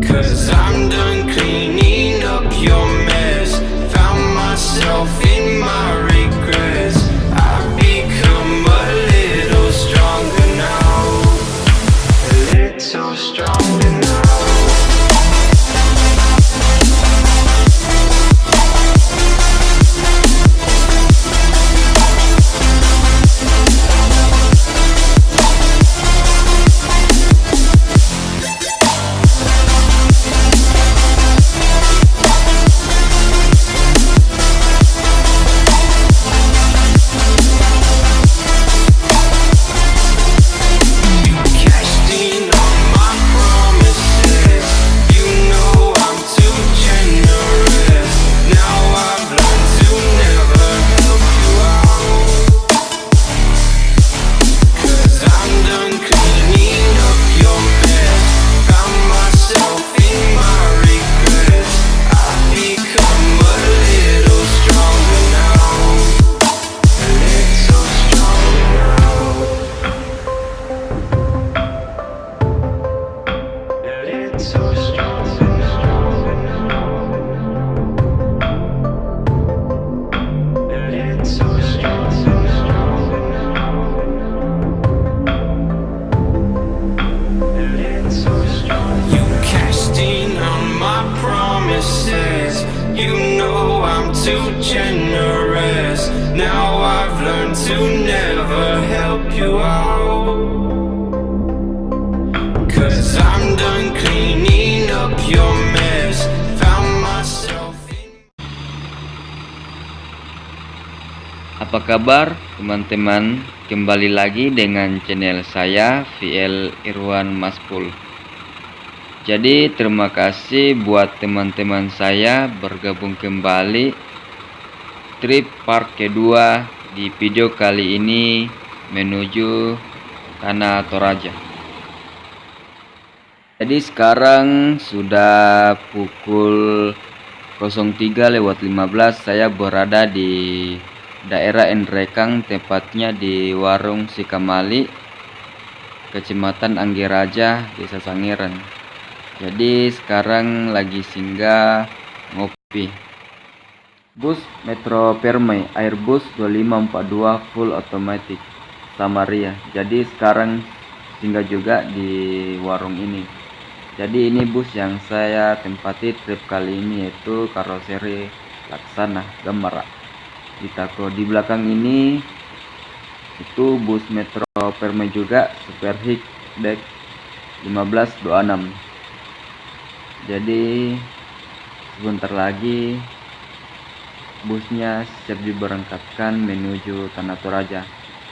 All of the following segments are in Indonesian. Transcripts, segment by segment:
'Cause I'm done cleaning up your mess. Found myself in my regrets. I've become a little stronger now. A little stronger now. You know I'm too generous. Now I've learned to never help you out. 'Cause I'm done cleaning up your mess. Found myself in... Apa kabar teman-teman? Kembali lagi dengan channel saya VL Irwan Maspul. Jadi terima kasih buat teman-teman saya bergabung kembali trip part kedua di video kali ini menuju Tanah Toraja. Jadi sekarang sudah pukul 03.15. Saya berada di daerah Endrekang, tepatnya di Warung Sikamali, Kecamatan Anggeraja, Desa Sangiran. Jadi sekarang lagi singgah ngopi. Bus Metro Permai Airbus 2542 full automatic Samaria. Jadi sekarang singgah juga di warung ini. Jadi ini bus yang saya tempati trip kali ini, yaitu karoseri Laksana Gemara. Di belakang ini itu bus Metro Permai juga, Super Hik Deck 1526. Jadi sebentar lagi busnya siap diberangkatkan menuju Tanah Toraja.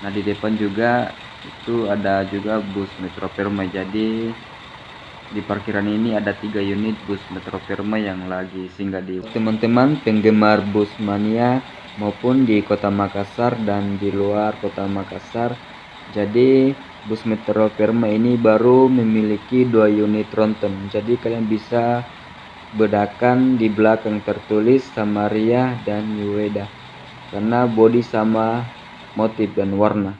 Nah di depan juga itu ada juga bus Metro Permai. Jadi di parkiran ini ada 3 unit bus Metro Permai yang lagi singgah di teman-teman penggemar bus mania maupun di Kota Makassar dan di luar Kota Makassar. Jadi bus Metro Permai ini baru memiliki 2 unit tronton. Jadi kalian bisa bedakan di belakang tertulis Samaria dan Ueda karena bodi sama motif dan warna.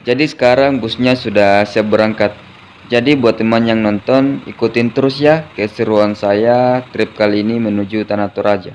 Jadi sekarang busnya sudah siap berangkat. Jadi buat teman yang nonton, ikutin terus ya keseruan saya trip kali ini menuju Tanah Toraja.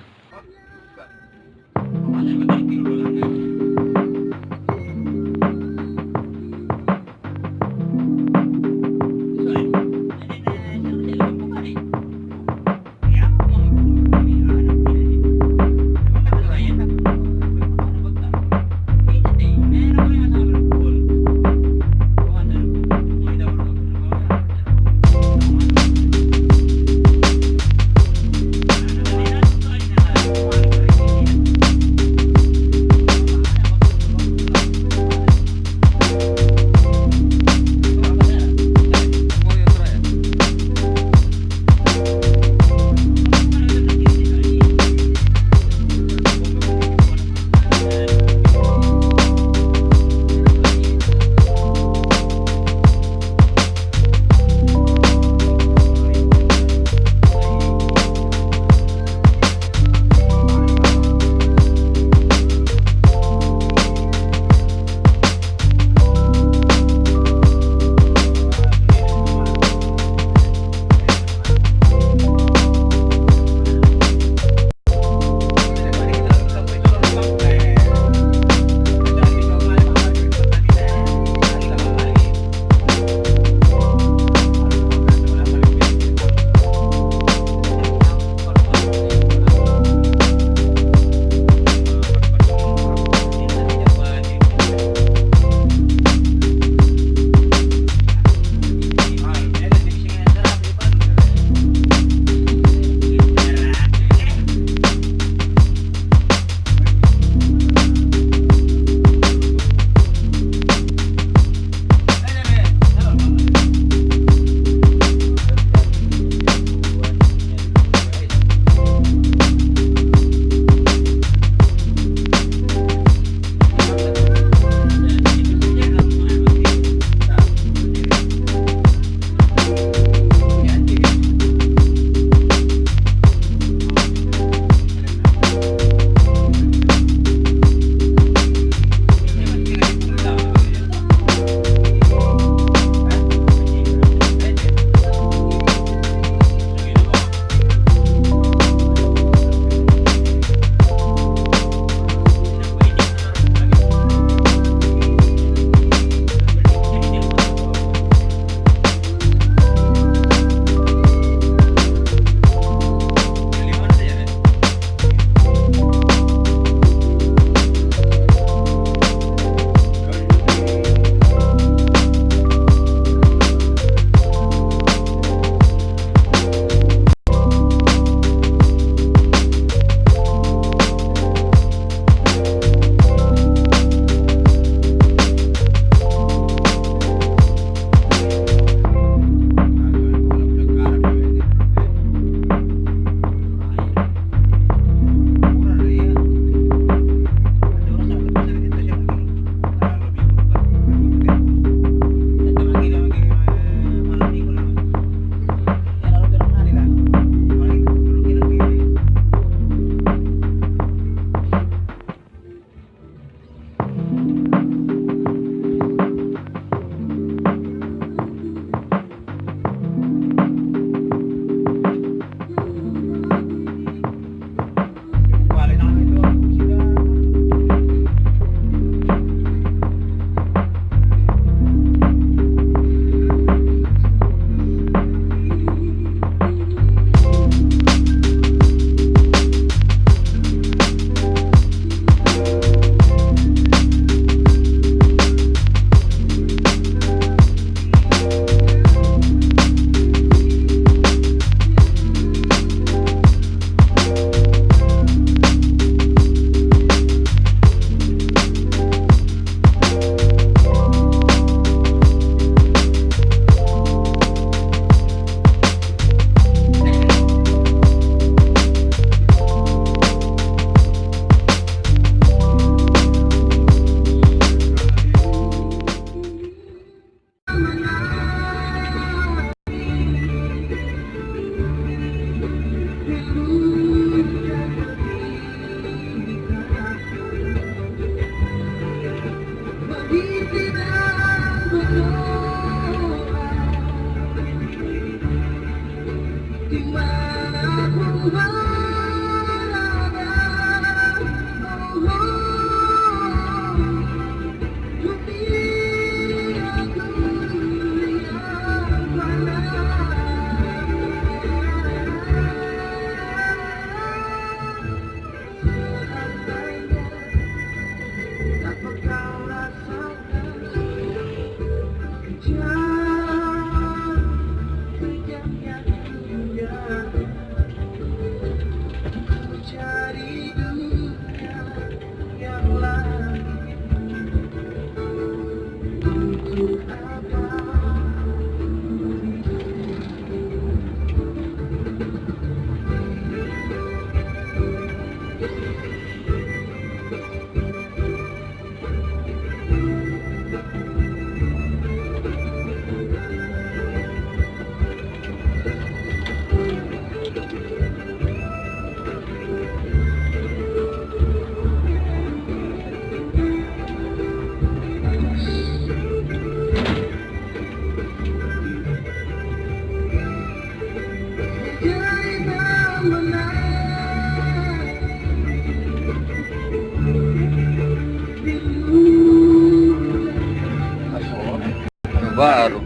Baru.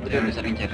Udah sering chat.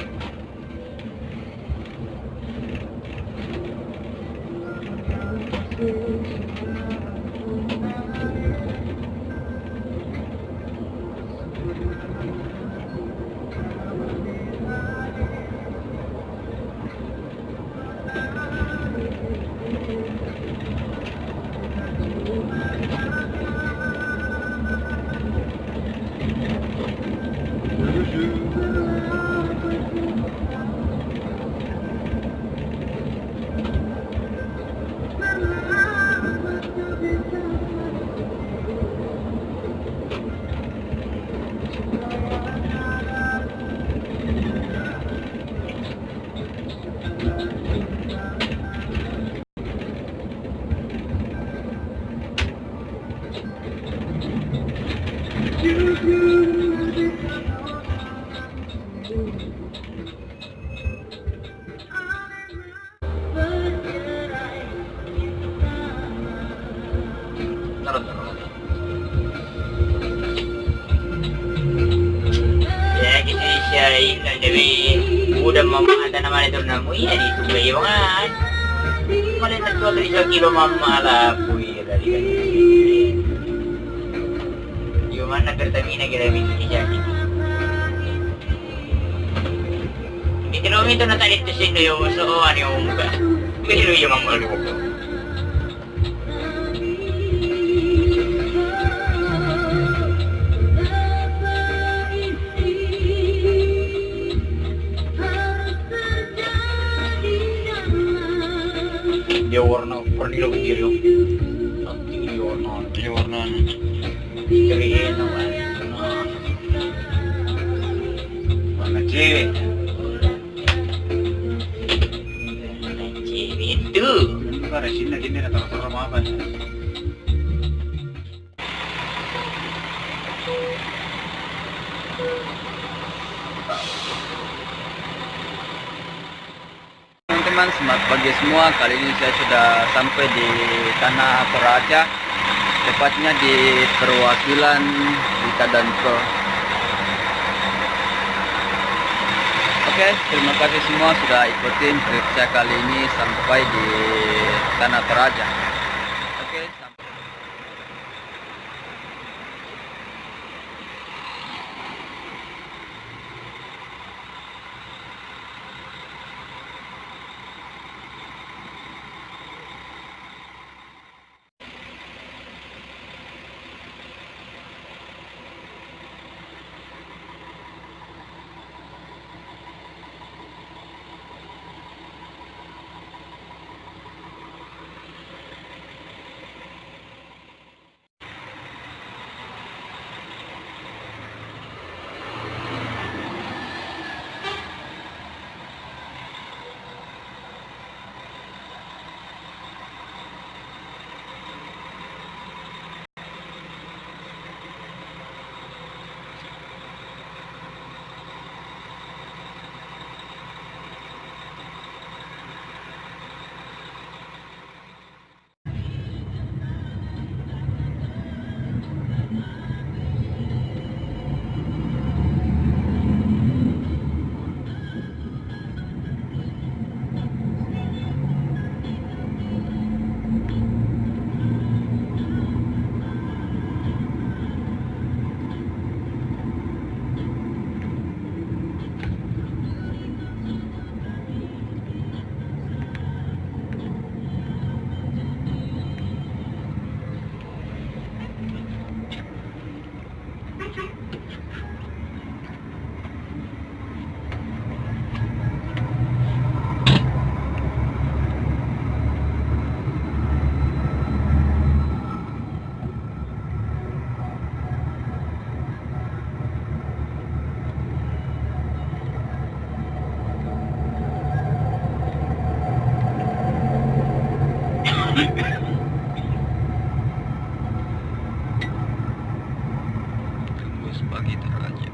Ya gitu siya ilan dari udah mama ada nama itu namu ya di tuba iwangan mulai nagtuwa dari sa kilo mama ala puy dari yung man nagkartamina ginamit siya hindi naman ito natalit to sino yung so ano yung pero yung mga maluko dia warna pernilo kecil tinggi warna ceriin naman warna cewek itu para sini gini na taruh apa Teman-teman, selamat pagi semua. Kali ini saya sudah sampai di Tanah Toraja, tepatnya di perwakilan Rita Danco. Oke, terima kasih semua sudah ikutin trip saya kali ini sampai di Tanah Toraja. Oke, sampai. Tembus pagi Toraja.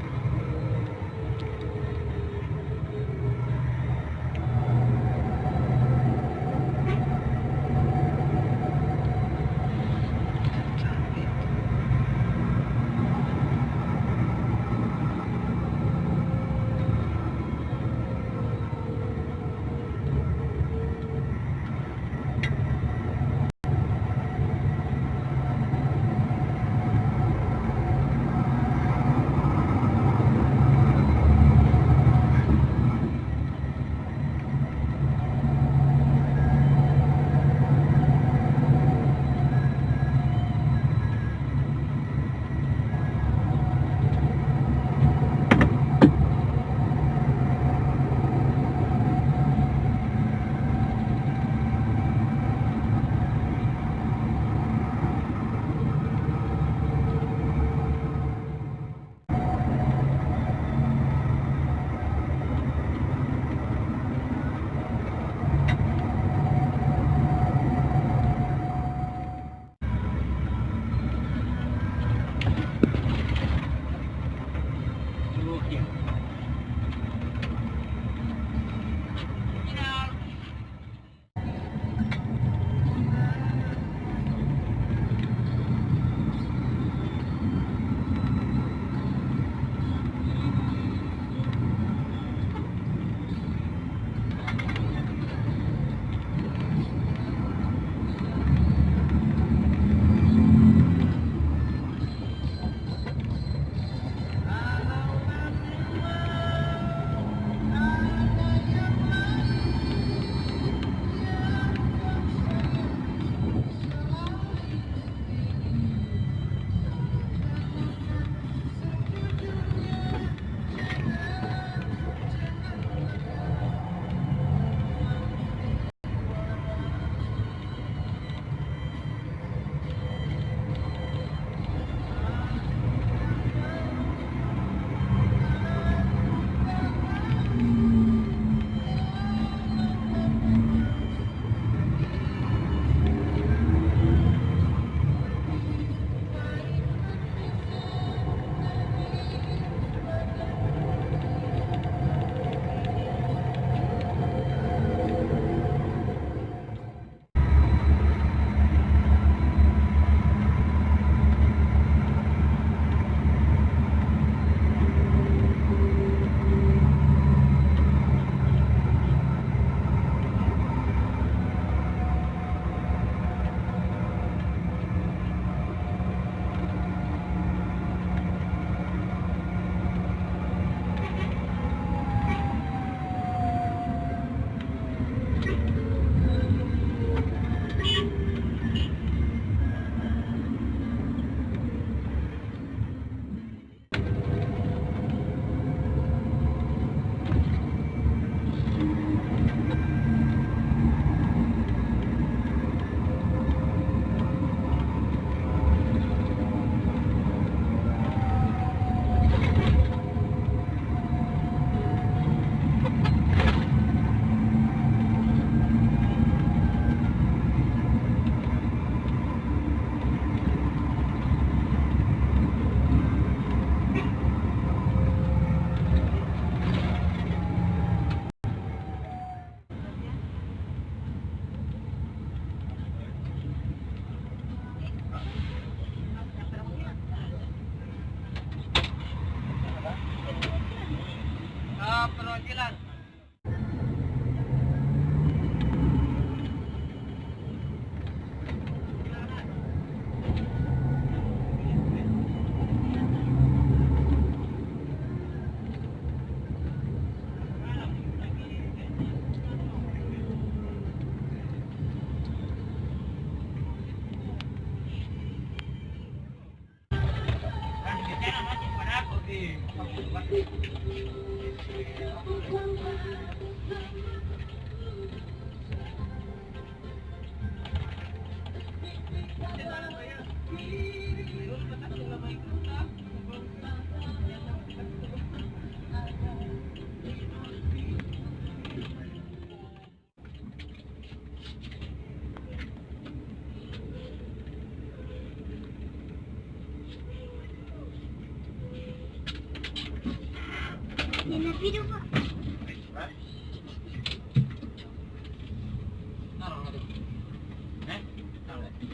Nel video Pak. Naruh lagi. Naruh lagi.